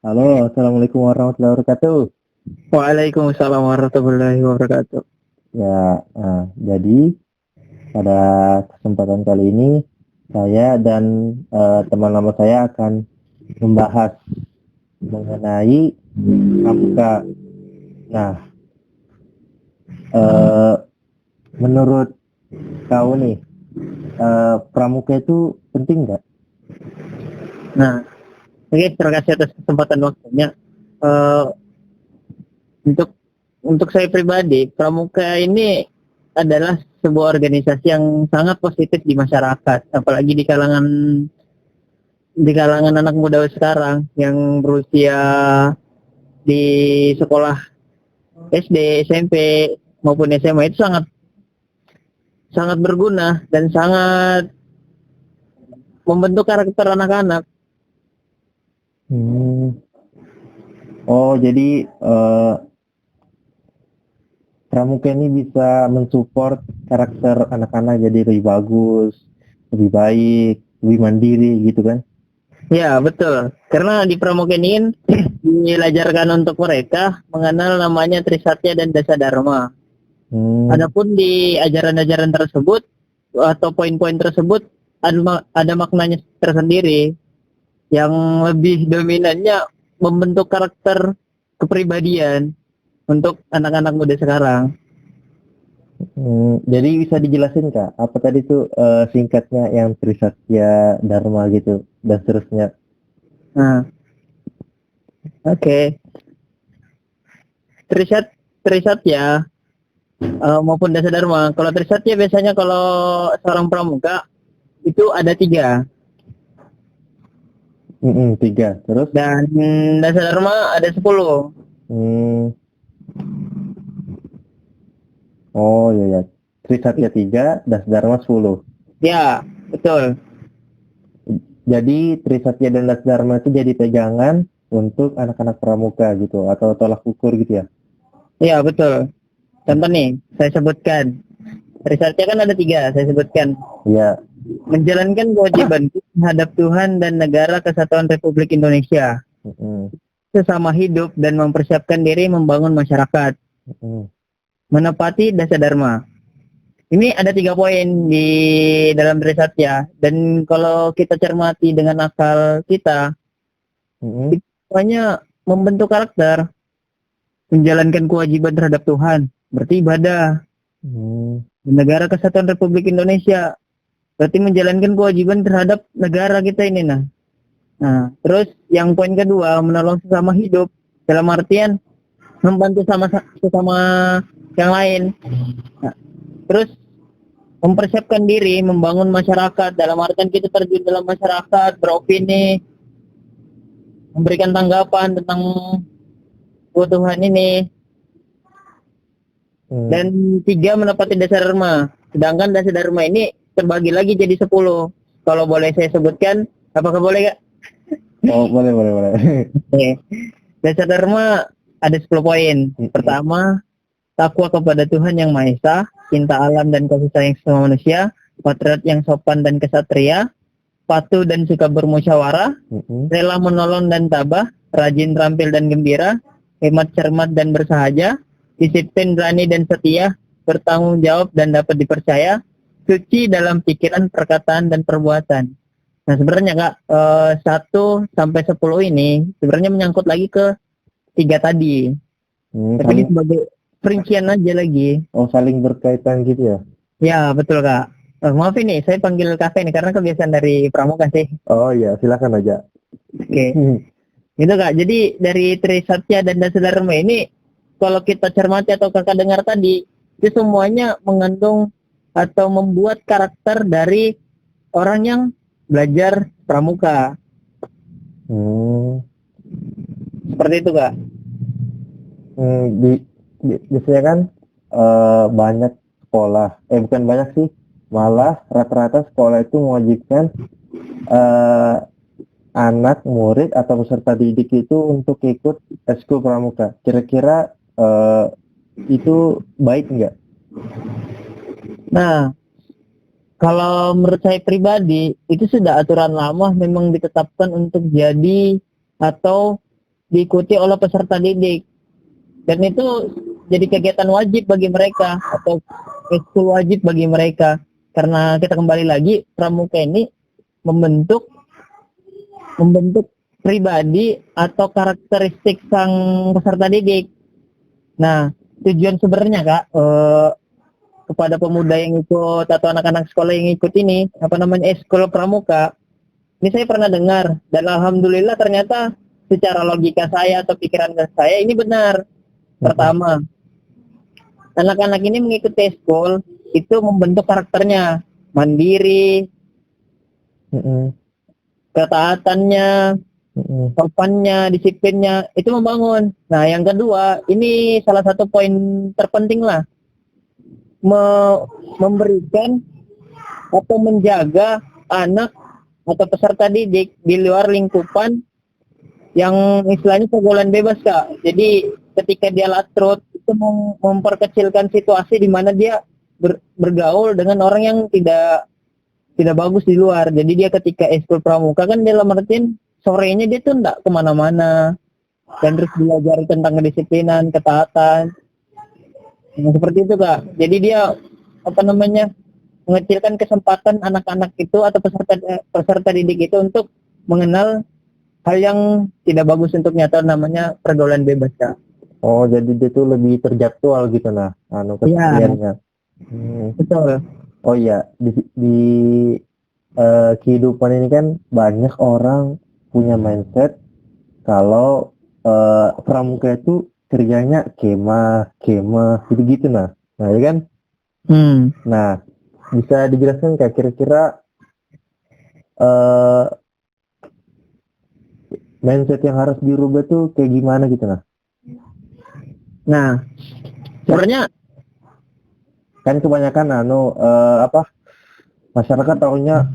Halo, Assalamualaikum warahmatullahi wabarakatuh. Waalaikumsalam warahmatullahi wabarakatuh. Ya, jadi pada kesempatan kali ini saya dan teman lama saya akan membahas mengenai pramuka. Nah, eh, menurut kau nih, pramuka itu penting nggak? Nah, oke, terima kasih atas kesempatan waktunya. Eh, untuk saya pribadi, Pramuka ini adalah sebuah organisasi yang sangat positif di masyarakat, apalagi di kalangan anak muda sekarang yang berusia di sekolah SD, SMP maupun SMA itu sangat sangat berguna dan sangat membentuk karakter anak-anak. Hmm. Oh, jadi pramuka ini bisa mensupport karakter anak-anak jadi lebih bagus, lebih baik, lebih mandiri gitu kan? Ya, betul. Karena di Pramuka ini kan diajarkan untuk mereka mengenal namanya Trisatya dan Dasa Dharma. Hmm. Adapun di ajaran-ajaran tersebut atau poin-poin tersebut ada maknanya tersendiri yang lebih dominannya membentuk karakter kepribadian untuk anak-anak muda sekarang. Jadi bisa dijelasin Kak, apa tadi tuh singkatnya yang Trisatya Dharma gitu dan seterusnya. Nah, oke. Trisat Trisatya maupun Dasa Dharma. Kalau Trisatya biasanya kalau seorang pramuka itu ada tiga. Tiga. Terus, Dan dasar Dharma ada 10. hmm, oh iya ya, Trisatya 3, Das Dharma 10. Ya, betul. Jadi Trisatya dan Das Dharma itu jadi pegangan untuk anak-anak pramuka gitu atau tolak ukur gitu ya. Ya, betul. Contoh nih, saya sebutkan. Risetnya kan ada 3, saya sebutkan. Iya. Menjalankan kewajiban terhadap Tuhan dan negara kesatuan Republik Indonesia. Mm-mm, Sesama hidup dan mempersiapkan diri membangun masyarakat. mm-mm, Menepati dasar Dharma. Ini ada 3 poin di dalam Trisatya. Dan kalau kita cermati dengan akal kita, mm-mm, itu semuanya membentuk karakter. Menjalankan kewajiban terhadap Tuhan, berarti ibadah. mm. Negara Kesatuan Republik Indonesia, berarti menjalankan kewajiban terhadap negara kita ini. Nah, terus yang poin kedua, menolong sesama hidup, dalam artian membantu sesama yang lain. Nah, terus mempersiapkan diri, membangun masyarakat, dalam artian kita terjun dalam masyarakat, beropini, memberikan tanggapan tentang kebutuhan ini. Hmm. Dan 3, menepati dasar dharma. Sedangkan dasar dharma ini terbagi lagi jadi 10. Kalau boleh saya sebutkan, apakah boleh Kak? Oh, boleh, boleh, boleh. Oke. Dasar dharma ada 10 poin. Mm-mm, Pertama, takwa kepada Tuhan Yang Maha Esa, cinta alam dan kasih sayang sama manusia, patriot yang sopan dan kesatria, patuh dan suka bermusyawarah, mm-mm, rela menolong dan tabah, rajin, terampil dan gembira, hemat, cermat dan bersahaja, disiplin, berani dan setia, bertanggung jawab dan dapat dipercaya, suci dalam pikiran, perkataan dan perbuatan. Nah, sebenarnya Kak, 1 sampai 10 ini sebenarnya menyangkut lagi ke 3 tadi. Tapi ini saling, sebagai perincian aja lagi. saling berkaitan gitu ya. Ya, betul Kak. Maaf ini, saya panggil kakak ini karena kebiasaan dari pramuka sih. Oh iya, silakan aja. Oke. Gitu Kak. Jadi dari Trisatya dan Dasa Dharma ini kalau kita cermati atau kakak dengar tadi, itu semuanya mengandung atau membuat karakter dari orang yang belajar pramuka. Hmm, Seperti itu Kak. biasanya kan banyak sekolah, bukan banyak sih, malah rata-rata sekolah itu mewajibkan eh, anak, murid atau peserta didik itu untuk ikut ekskul pramuka. Kira-kira itu baik nggak? Nah, kalau menurut saya pribadi, itu sudah aturan lama memang ditetapkan untuk jadi atau diikuti oleh peserta didik. Dan itu jadi kegiatan wajib bagi mereka atau ekskul wajib bagi mereka. Karena kita kembali lagi, pramuka ini membentuk pribadi atau karakteristik sang peserta didik. Nah, tujuan sebenarnya Kak, kepada pemuda yang ikut atau anak-anak sekolah yang ikut ini, ekskul pramuka, ini saya pernah dengar dan alhamdulillah ternyata secara logika saya atau pikiran saya ini benar. Pertama, anak-anak ini mengikuti ekskul itu membentuk karakternya, mandiri, ketaatannya, sopannya, disiplinnya, itu membangun. Nah, yang kedua, ini salah satu poin terpenting lah, memberikan atau menjaga anak atau peserta didik di luar lingkupan yang istilahnya pergaulan bebas Kak. Jadi ketika dia latrut itu memperkecilkan situasi di mana dia bergaul dengan orang yang tidak bagus di luar. Jadi dia ketika ekskul pramuka kan dalam artian sorenya dia tuh enggak kemana-mana dan terus belajar tentang kedisiplinan, ketaatan. Nah, seperti itu Kak. Jadi dia mengecilkan kesempatan anak-anak itu atau peserta didik itu untuk mengenal hal yang tidak bagus untuk nyata, namanya pergaulan bebas Kak. Oh, jadi dia tuh lebih terjadwal gitu kesehariannya. Betul. Oh iya, di kehidupan ini kan banyak orang punya mindset kalau pramuka itu kerjanya kemah gitu-gitu nah ya kan? Nah, bisa dijelaskan kayak kira-kira mindset yang harus dirubah tuh kayak gimana gitu nah? Nah, sebenarnya kan kebanyakan masyarakat taunya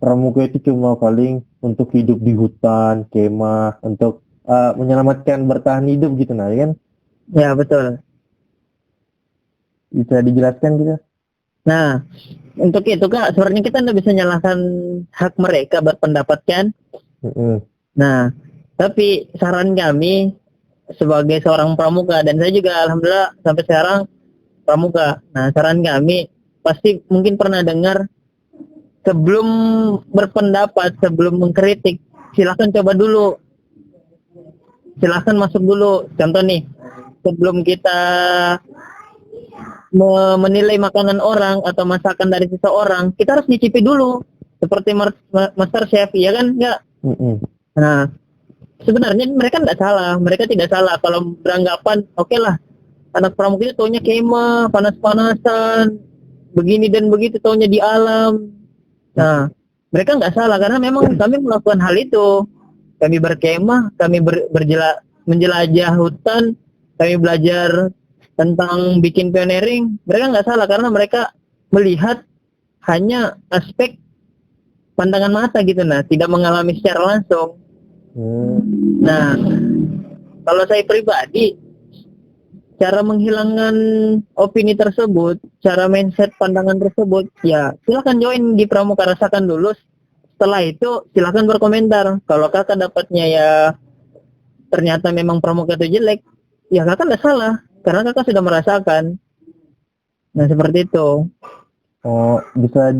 pramuka itu cuma paling untuk hidup di hutan, kemah, untuk menyelamatkan bertahan hidup gitu nah, ya kan? Ya, betul. Bisa dijelaskan gitu? Nah, untuk itu Kak, sebenarnya kita nggak bisa nyalahkan hak mereka berpendapat kan? Nah, tapi saran kami sebagai seorang pramuka, dan saya juga alhamdulillah sampai sekarang pramuka. Nah, saran kami pasti mungkin pernah dengar, sebelum berpendapat, sebelum mengkritik, silahkan coba dulu. Silahkan masuk dulu. Contoh nih, sebelum kita menilai makanan orang atau masakan dari seseorang, kita harus nyicipi dulu. Seperti Master Chef, ya kan? Ya. Nah, sebenarnya mereka tidak salah kalau beranggapan oke lah, anak pramuka itu taunya kemah, panas-panasan, begini dan begitu, taunya di alam. Nah, mereka nggak salah karena memang kami melakukan hal itu. Kami berkemah, kami menjelajah hutan, kami belajar tentang bikin pioneering. Mereka nggak salah karena mereka melihat hanya aspek pandangan mata gitu, nah, tidak mengalami secara langsung. Nah, kalau saya pribadi, cara menghilangkan opini tersebut, cara mindset pandangan tersebut, ya silakan join di pramuka, rasakan dulu. Setelah itu silakan berkomentar. Kalau kakak dapatnya ya ternyata memang pramuka itu jelek, ya kakak nggak salah karena kakak sudah merasakan. Nah, seperti itu. Oh, bisa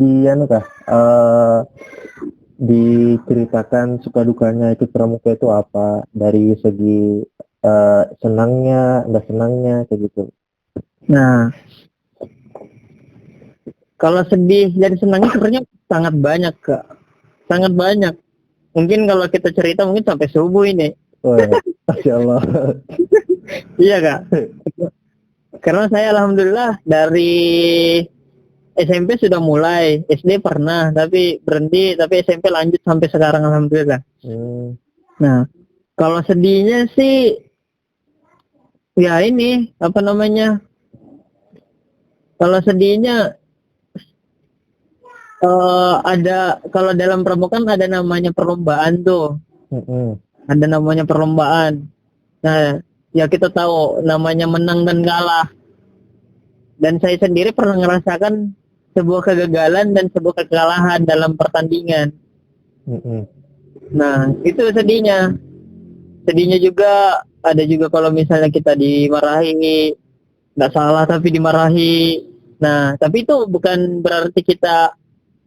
diceritakan suka dukanya ikut pramuka itu apa, dari segi senangnya, nggak senangnya kayak gitu. Nah, kalau sedih dan senangnya sebenarnya sangat banyak Kak, sangat banyak. Mungkin kalau kita cerita mungkin sampai subuh ini. Oh ya, Masya Allah. Iya Kak, karena saya alhamdulillah dari SMP sudah mulai, SD pernah tapi berhenti, tapi SMP lanjut sampai sekarang alhamdulillah. Nah, kalau sedihnya sih ya ini kalau sedihnya ada, kalau dalam pramuka ada namanya perlombaan tuh. Ada namanya perlombaan. Nah, ya kita tahu namanya menang dan kalah. Dan saya sendiri pernah ngerasakan sebuah kegagalan dan sebuah kekalahan dalam pertandingan. Nah, itu sedihnya. sedihnya juga ada juga kalau misalnya kita dimarahi, nggak salah tapi dimarahi. Nah, tapi itu bukan berarti kita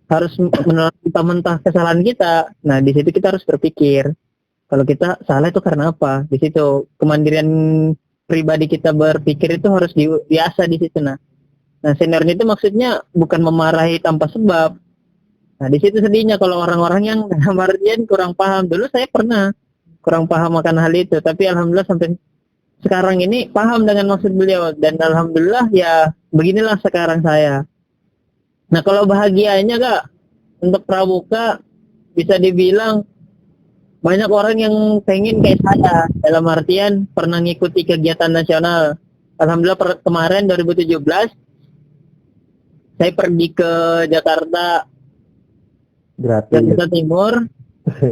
harus menolak mentah-mentah kesalahan kita. Nah, di situ kita harus berpikir kalau kita salah itu karena apa. Di situ kemandirian pribadi kita berpikir itu harus diasah di situ. Nah, seniornya itu maksudnya bukan memarahi tanpa sebab. Nah, di situ sedihnya kalau orang-orang yang dalam artian kurang paham. Dulu saya pernah kurang paham akan hal itu, tapi alhamdulillah sampai sekarang ini paham dengan maksud beliau, dan alhamdulillah ya beginilah sekarang saya. Nah, kalau bahagianya Kak untuk pramuka bisa dibilang banyak orang yang pengen kayak saya, dalam artian pernah ngikuti kegiatan nasional. Alhamdulillah kemarin 2017 saya pergi ke Jakarta Gratis. Timur,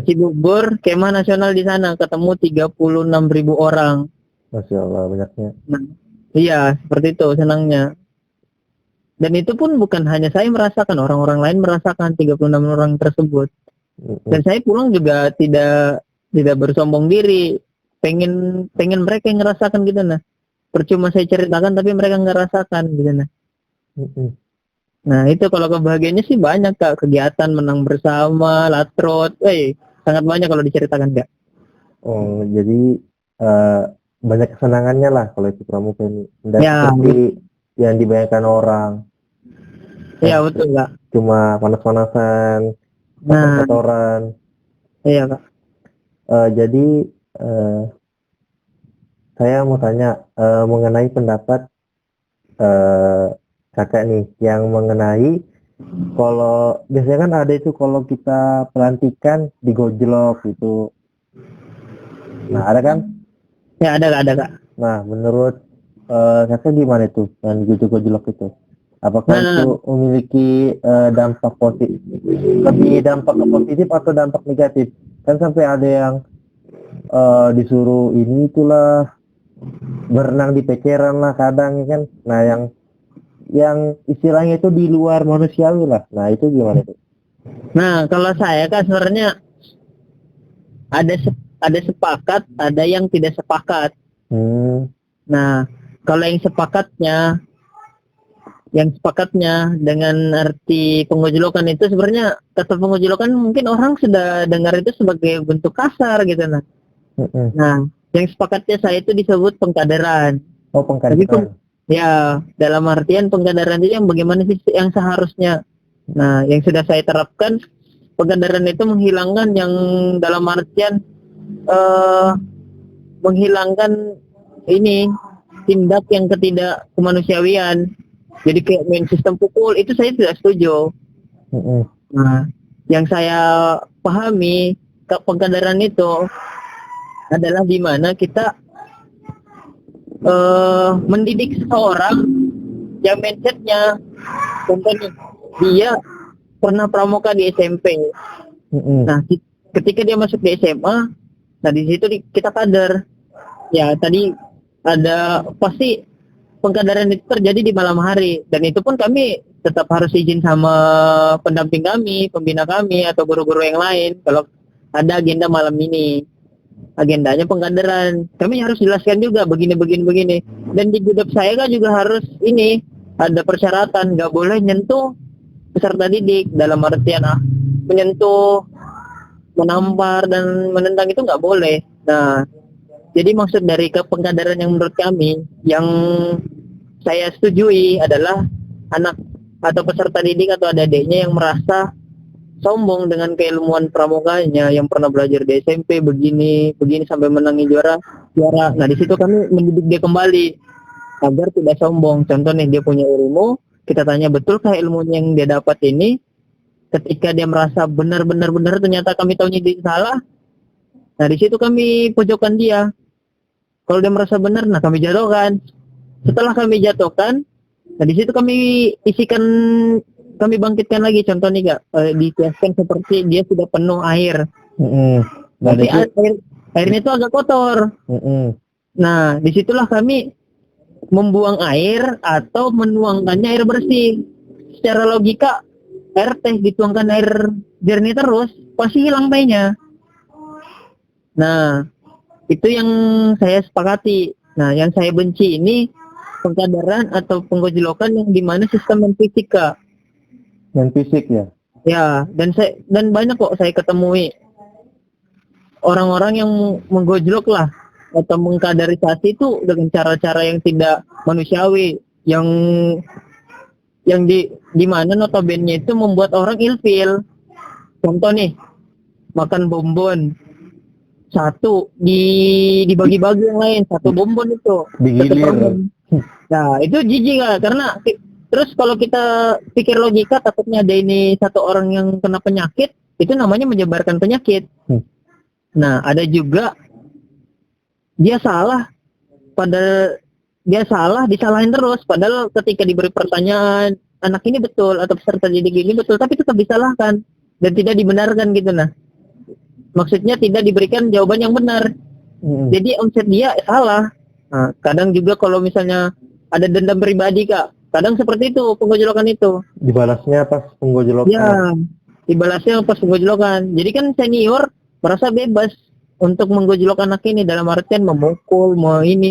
Cibubur, kemah nasional di sana, ketemu 36.000 orang. Masya Allah banyaknya. Nah, iya, seperti itu senangnya. Dan itu pun bukan hanya saya merasakan, orang-orang lain merasakan 36 orang tersebut. Dan saya pulang juga tidak bersombong diri. Pengen mereka yang ngerasakan gitu Percuma saya ceritakan tapi mereka ngerasakan gitu Nah, itu kalau kebahagiaannya sih banyak Kak, kegiatan menang bersama, latrot, sangat banyak kalau diceritakan Kak. Oh, jadi banyak kesenangannya lah kalau itu pramuka ini. Tidak Ya, seperti yang dibayangkan orang. iya betul Kak. Cuma panas-panasan, Nah, kotor-kotoran. iya Kak. Jadi saya mau tanya mengenai pendapat kakak nih, yang mengenai kalau biasanya kan ada itu kalau kita pelantikan digojlok gitu. Nah, ada kan? Ya ada Kak. Nah, menurut kakak gimana itu yang digojlok itu? Apakah Nah, itu memiliki dampak positif, lebih dampak positif atau dampak negatif? Kan sampai ada yang disuruh ini itulah berenang di peceran lah kadang ya kan. Nah, yang istilahnya itu di luar manusiawi lah. Nah, itu gimana tuh? nah kalau saya Kak sebenarnya ada sepakat, ada yang tidak sepakat. Nah, kalau yang sepakatnya dengan arti pengojlokan itu sebenarnya kata pengojlokan mungkin orang sudah dengar itu sebagai bentuk kasar gitu Nah, yang sepakatnya saya itu disebut pengkaderan. Oh, Tapi pengkaderan. ya dalam artian pengkaderan itu yang bagaimana sih yang seharusnya. Nah, yang sudah saya terapkan pengkaderan itu menghilangkan yang dalam artian menghilangkan ini tindak yang ketidak kemanusiawian. Jadi kayak main sistem pukul itu saya tidak setuju. Nah, yang saya pahami pengkaderan itu adalah di mana kita mendidik seseorang yang mindsetnya contohnya dia pernah pramuka di SMP. Nah, ketika dia masuk di SMA, nah di situ kita kader. Ya, tadi ada pasti pengkaderan itu terjadi di malam hari, dan itu pun kami tetap harus izin sama pendamping kami, pembina kami atau guru-guru yang lain kalau ada agenda malam ini. Agendanya pengkaderan. Kami harus jelaskan juga begini. Dan di grup saya kan juga harus ini ada persyaratan, nggak boleh nyentuh peserta didik dalam artian menyentuh, menampar dan menendang itu nggak boleh. Nah, jadi maksud dari pengkaderan yang menurut kami yang saya setujui adalah anak atau peserta didik atau adik-adiknya yang merasa sombong dengan keilmuan pramukanya, yang pernah belajar di SMP begini sampai menangi juara. Nah, di situ kami mendidik dia kembali agar tidak sombong. Contoh nih, dia punya ilmu, kita tanya betulkah ilmunya yang dia dapat ini. Ketika dia merasa benar ternyata kami tahunya dia salah. Nah, di situ kami pojokkan dia. Kalau dia merasa benar, nah kami jatuhkan. Setelah kami jatuhkan, nah di situ kami kami bangkitkan lagi. Contoh nih Kak, dikiaskan seperti dia sudah penuh air. Tapi airnya itu agak kotor. Nah, disitulah kami membuang air atau menuangkannya air bersih. Secara logika, air teh dituangkan air jernih terus, pasti hilang tehnya. Nah, Itu yang saya sepakati. Nah, yang saya benci ini pengkaderan atau penggojlokan yang dimana sistem non fisik, Kak. yang fisik ya. Ya, dan banyak kok saya ketemui orang-orang yang menggojlok lah atau mengkaderisasi itu dengan cara-cara yang tidak manusiawi, yang di mana notabene itu membuat orang ilfil. Contoh nih, makan bonbon satu dibagi-bagi yang lain, satu bonbon itu satu Digilir. permen. Nah, itu jijik lah, karena terus kalau kita pikir logika, takutnya ada ini satu orang yang kena penyakit, itu namanya menyebarkan penyakit. Nah, ada juga dia salah, disalahin terus, padahal ketika diberi pertanyaan, anak ini betul atau peserta didik ini betul, tapi tetap disalahkan dan tidak dibenarkan gitu. Nah, maksudnya tidak diberikan jawaban yang benar. Jadi omset dia salah. Nah, kadang juga kalau misalnya ada dendam pribadi, Kak, kadang seperti itu penggojlokan itu. Dibalasnya pas penggojlokan. Ya, dibalasnya pas penggojlokan. Jadi kan senior merasa bebas untuk menggojlok anak ini, dalam artian memukul, mau ini.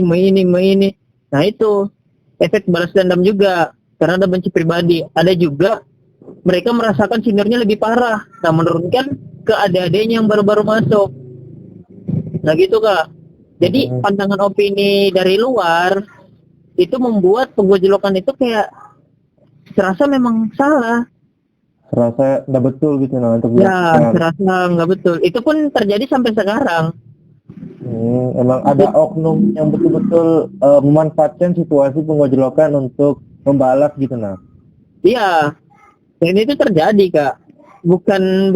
Nah, itu efek balas dendam juga karena ada benci pribadi. Ada juga mereka merasakan seniornya lebih parah. Nah, menurunkan ke adik-adiknya yang baru-baru masuk. Nah, gitu, Kak. Jadi pandangan opini dari luar itu membuat penggojlokan itu kayak serasa memang salah. Serasa nggak betul gitu nah untuk Ya, dilakukan. serasa nggak betul. Itu pun terjadi sampai sekarang. Emang ada oknum yang betul-betul memanfaatkan situasi penggojlokan untuk membalas gitu nah. Iya, dan itu terjadi, Kak. Bukan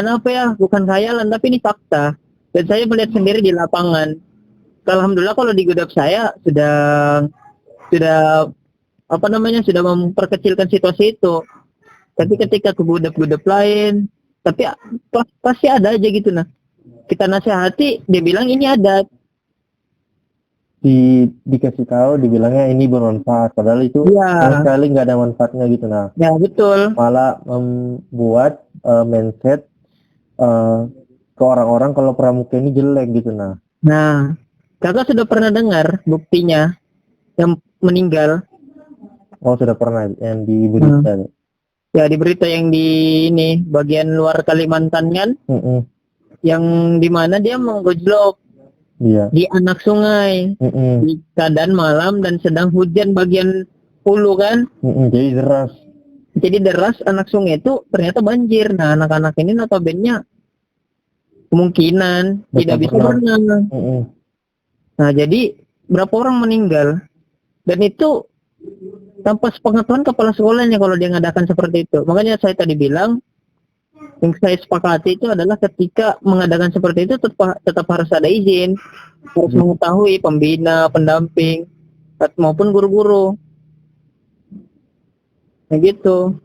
apa ya, bukan khayalan, tapi ini fakta. Dan saya melihat sendiri di lapangan. Alhamdulillah kalau di Gudap saya sudah apa namanya, sudah memperkecilkan situasi itu. Tapi ketika ke Gudap lain, tapi pasti ada aja gitu nah. Kita nasihati, dia bilang ini adat. Dikasih tahu dibilangnya ini bermanfaat padahal itu sama sekali nggak ada manfaatnya gitu nah. Ya, betul. Malah membuat mindset ke orang-orang kalau pramuka ini jelek gitu nah. Nah, Kakak sudah pernah dengar buktinya yang meninggal? Oh, sudah pernah yang di berita. Ya, di berita yang di ini bagian luar Kalimantan kan, yang dimana dia menggojlok di anak sungai di keadaan malam dan sedang hujan bagian hulu kan. Jadi deras anak sungai itu ternyata banjir. Nah, anak-anak ini notabene kemungkinan tidak bisa berenang. Nah, jadi berapa orang meninggal, dan itu tanpa sepengetahuan kepala sekolahnya kalau dia ngadakan seperti itu. Makanya saya tadi bilang, yang saya sepakati itu adalah ketika mengadakan seperti itu tetap harus ada izin, harus mengetahui pembina, pendamping, maupun guru-guru. Nah, gitu.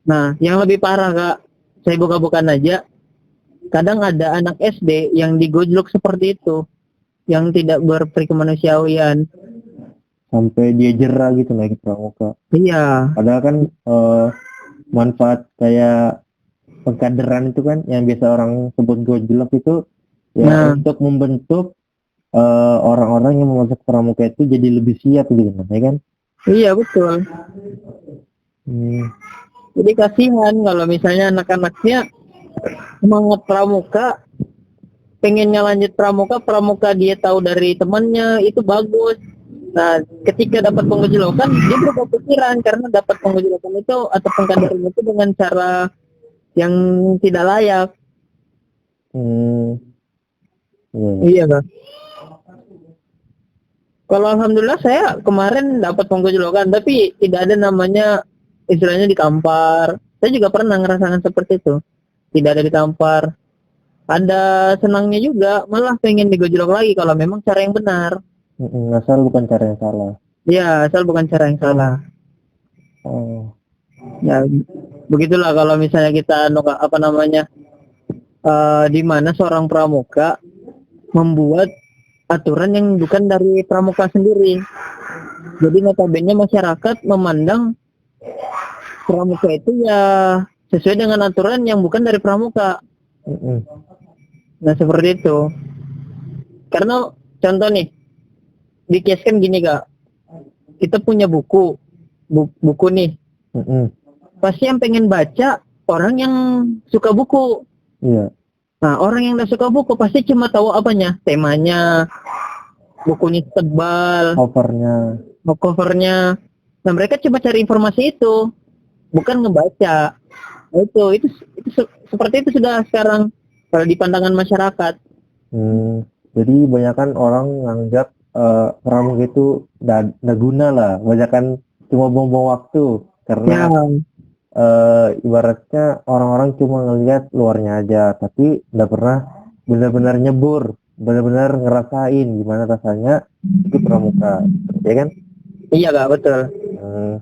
Nah, yang lebih parah, Kak, saya buka-bukaan aja. Kadang ada anak SD yang digojlok seperti itu, yang tidak berperikemanusiawian. Sampai dia jera gitu naik pramuka. Iya. Padahal kan manfaat kayak pengkaderan itu kan yang biasa orang sebut gojlok itu ya untuk membentuk orang-orang yang masuk pramuka itu jadi lebih siap gitu ya kan? Iya, betul. Jadi kasihan kalau misalnya anak-anaknya semangat pramuka, pengennya lanjut pramuka dia tahu dari temannya itu bagus. Nah, ketika dapat penggojlokan, dia berubah pikiran karena dapat penggojlokan itu atau pengkaderan itu dengan cara yang tidak layak. Iya, Kak. Kalau alhamdulillah saya kemarin dapat penggojlokan, tapi tidak ada namanya istilahnya ditampar. Saya juga pernah ngerasakan seperti itu. Tidak ada ditampar. Ada senangnya juga, malah pengen digojlok lagi kalau memang cara yang benar. Asal bukan cara yang salah. Iya, asal bukan cara yang salah. Ya, begitulah kalau misalnya kita apa namanya, di mana seorang pramuka membuat aturan yang bukan dari pramuka sendiri. Jadi notabene masyarakat memandang pramuka itu ya sesuai dengan aturan yang bukan dari pramuka. Nah seperti itu. Karena contoh nih, dikiaskan gini kak, kita punya buku nih. Mm-mm. Pasti yang pengen baca orang yang suka buku. Iya. Nah orang yang udah suka buku pasti cuma tahu apanya, temanya, bukunya tebal, Covernya. covernya. Nah mereka cuma cari informasi itu, bukan ngebaca. Nah, seperti itu sudah sekarang kalau di pandangan masyarakat. Jadi banyakan orang nganggap pramuka itu nggak guna lah, banyakan cuma buang-buang waktu Ya, karena ibaratnya orang-orang cuma ngelihat luarnya aja, tapi nggak pernah benar-benar nyebur, benar-benar ngerasain gimana rasanya itu pramuka, ya kan? iya kak betul. Hmm,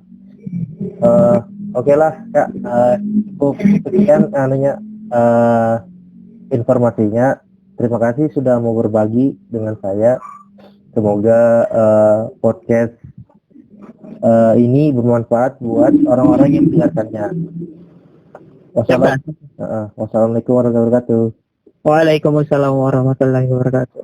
eh, oke lah kak, cukup sekian anunya eh, informasinya. Terima kasih sudah mau berbagi dengan saya. Semoga podcast ini bermanfaat buat orang-orang yang mendengarkannya. Siap kak. Wassalamualaikum warahmatullahi wabarakatuh. Waalaikumsalam warahmatullahi wabarakatuh.